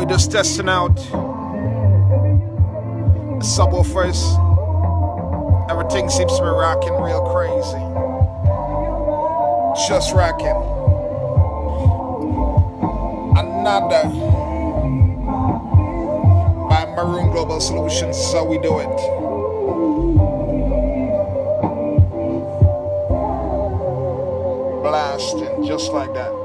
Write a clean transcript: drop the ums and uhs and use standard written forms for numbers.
we just testing out the subwoofers. Everything seems to be rocking real crazy. Just rocking. Another by Maroon Global Solutions. This is how we do it. Blasting just like that.